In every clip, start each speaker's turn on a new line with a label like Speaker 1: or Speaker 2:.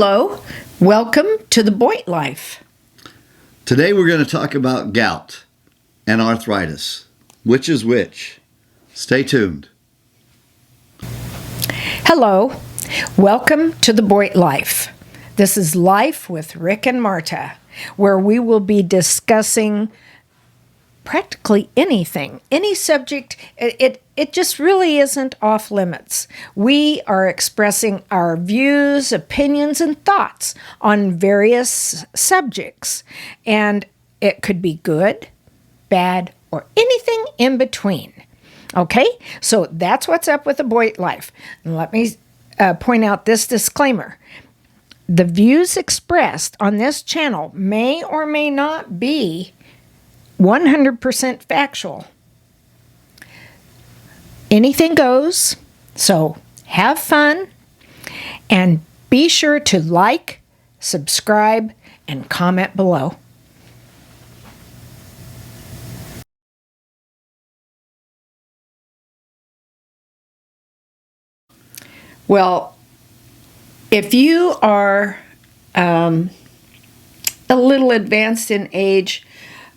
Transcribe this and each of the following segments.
Speaker 1: Hello, welcome to the Gout Life.
Speaker 2: Today we're going to talk about gout and arthritis. Which is which? Stay tuned.
Speaker 1: Hello, welcome to the Gout Life. This is Life with Rick and Marta, where we will be discussing practically anything, any subject. It just really isn't off limits. We are expressing our views, opinions, and thoughts on various subjects. And it could be good, bad, or anything in between. Okay? So that's what's up with the Gout Life. And let me point out this disclaimer. The views expressed on this channel may or may not be 100% factual. Anything goes, so have fun and be sure to like, subscribe, and comment below. Well, if you are a little advanced in age,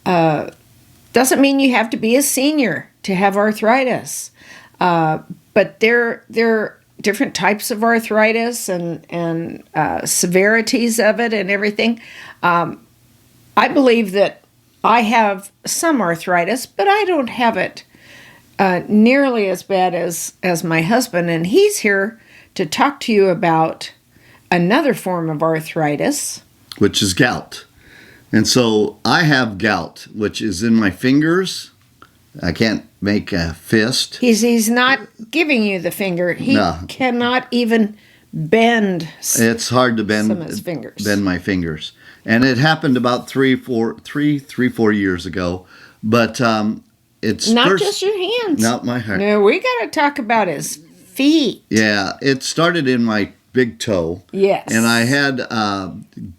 Speaker 1: doesn't mean you have to be a senior to have arthritis. But there are different types of arthritis and severities of it and everything. I believe that I have some arthritis, but I don't have it nearly as bad as my husband. And he's here to talk to you about another form of arthritis,
Speaker 2: Which is gout. And so I have gout, which is in my fingers. I can't make a fist.
Speaker 1: He's not giving you the finger. He cannot even bend.
Speaker 2: It's hard to bend
Speaker 1: some of his fingers.
Speaker 2: Bend my fingers. And it happened about 4 years ago. But it's
Speaker 1: not just your hands.
Speaker 2: Not my heart.
Speaker 1: No, we got to talk about his feet.
Speaker 2: Yeah, it started in my big toe.
Speaker 1: Yes.
Speaker 2: And I had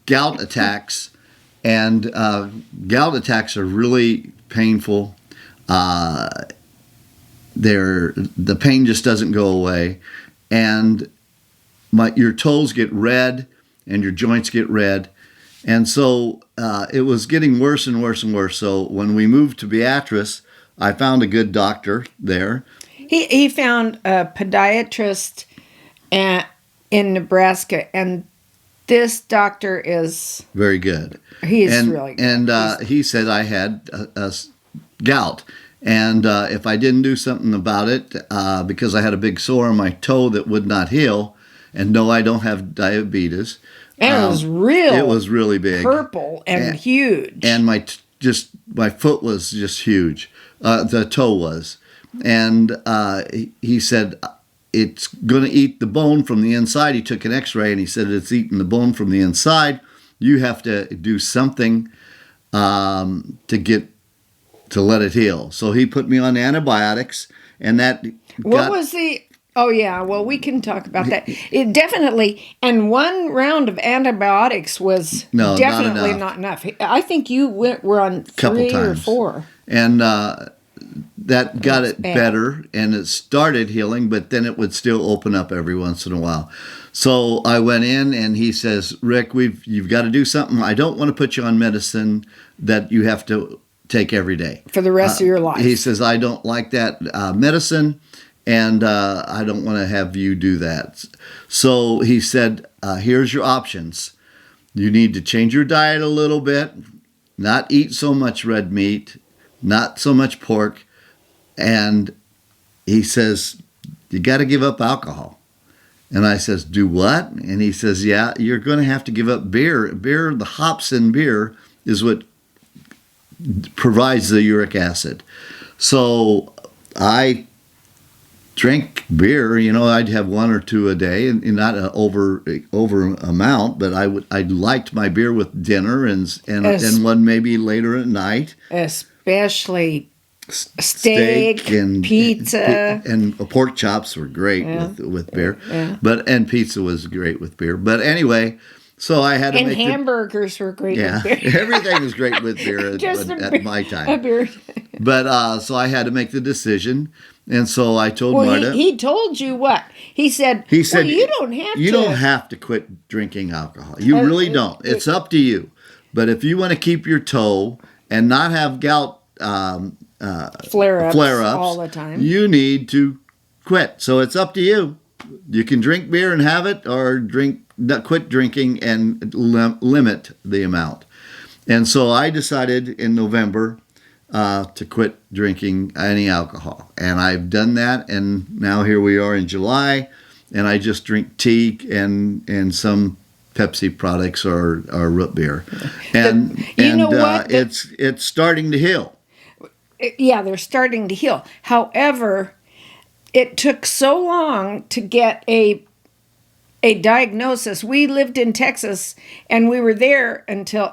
Speaker 2: gout attacks. And gout attacks are really painful. The pain just doesn't go away, and your toes get red, and your joints get red, and so it was getting worse and worse and worse. So when we moved to Beatrice, I found a good doctor there.
Speaker 1: He found a podiatrist in Nebraska, and this doctor is
Speaker 2: very good.
Speaker 1: He's really good.
Speaker 2: And he said I had a gout. And if I didn't do something about it, because I had a big sore on my toe that would not heal, and no, I don't have diabetes.
Speaker 1: And it was
Speaker 2: really big,
Speaker 1: purple and huge.
Speaker 2: And my foot was just huge. The toe was, and he said it's going to eat the bone from the inside. He took an X-ray and he said it's eating the bone from the inside. You have to do something to let it heal. So he put me on antibiotics, and that oh yeah, well, we can talk about that. It definitely, and one round of antibiotics was definitely not enough. I think you were on 3 or 4. And that got it better, and it started healing, but then it would still open up every once in a while. So I went in, and he says, Rick, you've got to do something. I don't want to put you on medicine that you have to take every day
Speaker 1: for the rest of your life.
Speaker 2: He says, I don't like that medicine, and I don't want to have you do that. So he said, here's your options. You need to change your diet a little bit, not eat so much red meat, not so much pork, and he says, you got to give up alcohol. And I says, do what? And he says, yeah, you're going to have to give up beer. Beer, the hops in beer is what provides the uric acid. So I drank beer. I'd have 1 or 2 a day, and not an over amount. But I liked my beer with dinner and one maybe later at night,
Speaker 1: especially steak and pizza
Speaker 2: and pork chops were great with beer.
Speaker 1: Yeah.
Speaker 2: And pizza was great with beer. But anyway. So I had to
Speaker 1: and
Speaker 2: make
Speaker 1: hamburgers were great with beer.
Speaker 2: Everything was great with beer at my time.
Speaker 1: A beer.
Speaker 2: But so I had to make the decision, and so I told
Speaker 1: Well,
Speaker 2: Marta.
Speaker 1: he told you what? He said, well, you don't have
Speaker 2: you
Speaker 1: to.
Speaker 2: don't have to quit drinking alcohol. You really don't. It's up to you. But if you want to keep your toe and not have gout
Speaker 1: Flare-ups
Speaker 2: flare-ups
Speaker 1: all the time.
Speaker 2: you need to quit. So it's up to you. You can drink beer and have it, or quit drinking and limit the amount. And so I decided in November to quit drinking any alcohol. And I've done that, and now here we are in July, and I just drink tea and some Pepsi products or root beer. And
Speaker 1: you know what?
Speaker 2: It's starting to heal.
Speaker 1: Yeah, they're starting to heal. However, it took so long to get a diagnosis. We lived in Texas, and we were there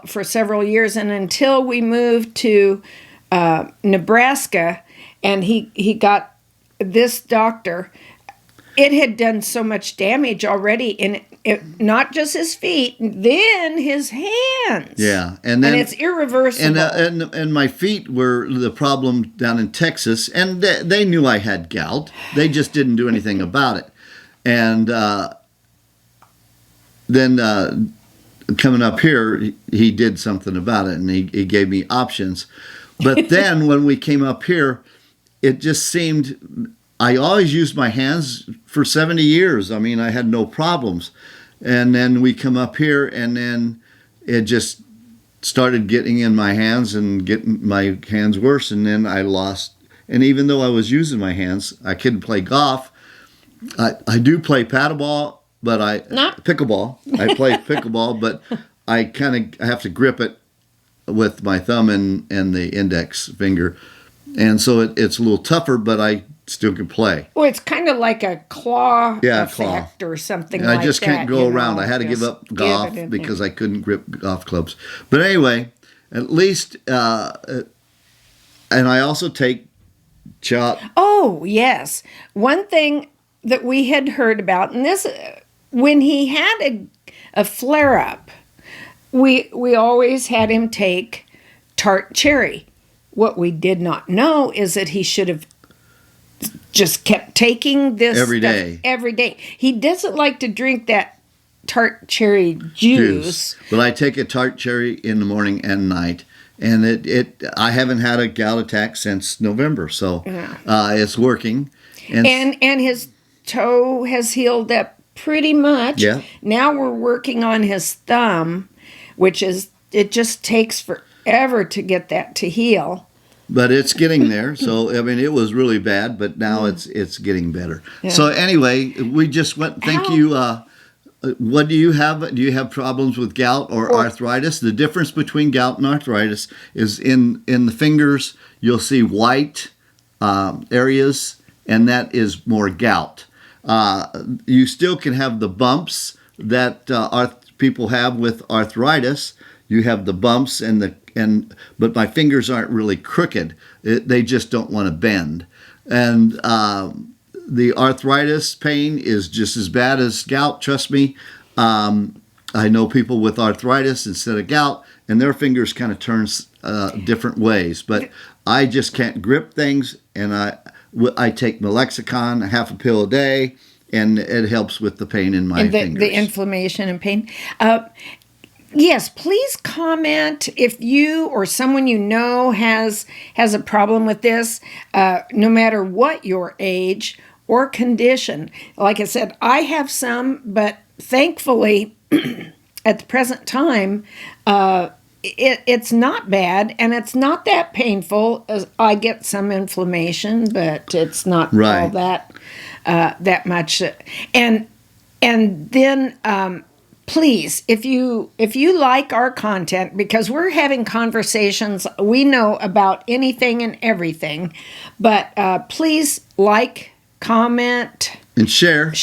Speaker 1: for several years, and until we moved to Nebraska, and he got this doctor. It had done so much damage already, in not just his feet, then his hands.
Speaker 2: Yeah, and
Speaker 1: it's irreversible.
Speaker 2: And my feet were the problem down in Texas, and they knew I had gout. They just didn't do anything about it. And then coming up here, he did something about it, and he gave me options. But then when we came up here, it just seemed, I always used my hands for 70 years. I mean, I had no problems. And then we come up here, and then it just started getting in my hands and getting my hands worse. And then I lost. And even though I was using my hands, I couldn't play golf. I do play paddleball, but pickleball. I play pickleball, but I have to grip it with my thumb and the index finger. And so it's a little tougher, but I still can play.
Speaker 1: Well, it's kind of like a claw effect
Speaker 2: claw.
Speaker 1: or something
Speaker 2: And
Speaker 1: like that.
Speaker 2: I just can't go around. I had to give up golf because I couldn't grip golf clubs. But anyway, at least, and I also take CHOP.
Speaker 1: Oh, yes. One thing that we had heard about, and this, when he had a flare-up, we always had him take tart cherry. What we did not know is that he should have just kept taking this
Speaker 2: every day.
Speaker 1: Every day. He doesn't like to drink that tart cherry juice.
Speaker 2: But I take a tart cherry in the morning and night, and I haven't had a gout attack since November, so it's working.
Speaker 1: And his toe has healed up pretty much.
Speaker 2: Yeah.
Speaker 1: Now we're working on his thumb, which it just takes forever to get that to heal.
Speaker 2: But it's getting there. So, I mean, it was really bad, but now it's getting better. Yeah. So anyway, we just went, thank you. What do you have? Do you have problems with gout or arthritis? The difference between gout and arthritis is in the fingers, you'll see white areas, and that is more gout. You still can have the bumps that people have with arthritis. You have the bumps but my fingers aren't really crooked. They just don't want to bend. And the arthritis pain is just as bad as gout. Trust me. I know people with arthritis instead of gout, and their fingers kind of turns different ways. But I just can't grip things, and I take Melexicon, half a pill a day, and it helps with the pain in my fingers.
Speaker 1: The inflammation and pain. Yes, please comment if you or someone you know has a problem with this, no matter what your age or condition. Like I said, I have some, but thankfully, at the present time, it's not bad, and it's not that painful. I get some inflammation, but it's not all that much. And then. Please, if you like our content, because we're having conversations, we know about anything and everything, but please like, comment,
Speaker 2: and share,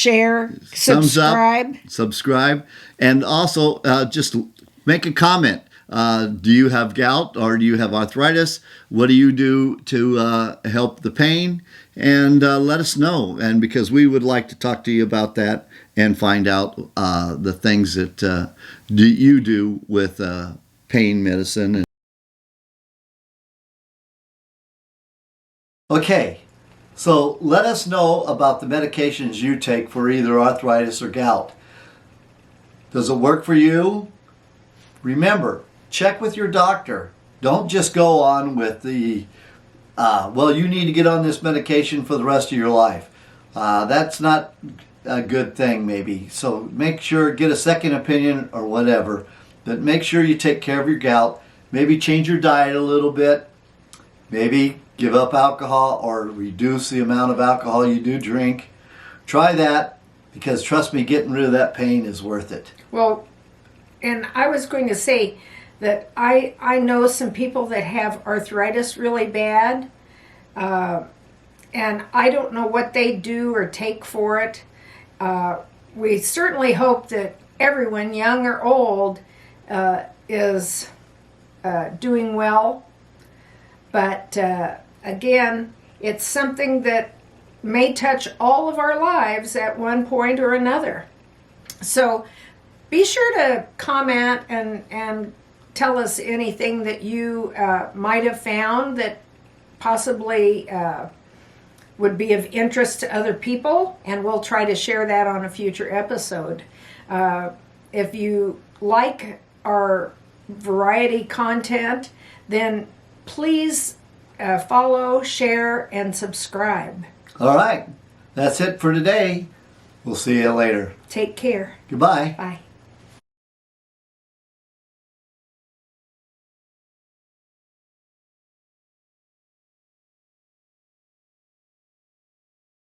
Speaker 1: subscribe,
Speaker 2: and also just make a comment. Do you have gout or do you have arthritis? What do you do to help the pain? And let us know. And because we would like to talk to you about that and find out the things that you do with pain medicine. Okay, so let us know about the medications you take for either arthritis or gout. Does it work for you? Remember, check with your doctor. Don't just go on with the, well, you need to get on this medication for the rest of your life. That's not a good thing, maybe. So make sure, get a second opinion or whatever, but make sure you take care of your gout. Maybe change your diet a little bit. Maybe give up alcohol or reduce the amount of alcohol you do drink. Try that, because trust me, getting rid of that pain is worth it.
Speaker 1: Well, and I was going to say that I know some people that have arthritis really bad, and I don't know what they do or take for it. We certainly hope that everyone, young or old, is doing well. But again, it's something that may touch all of our lives at one point or another. So be sure to comment and tell us anything that you might have found that possibly would be of interest to other people, and we'll try to share that on a future episode. If you like our variety content, then please follow, share, and subscribe.
Speaker 2: All right, that's it for today. We'll see you later.
Speaker 1: Take care.
Speaker 2: Goodbye.
Speaker 1: Bye.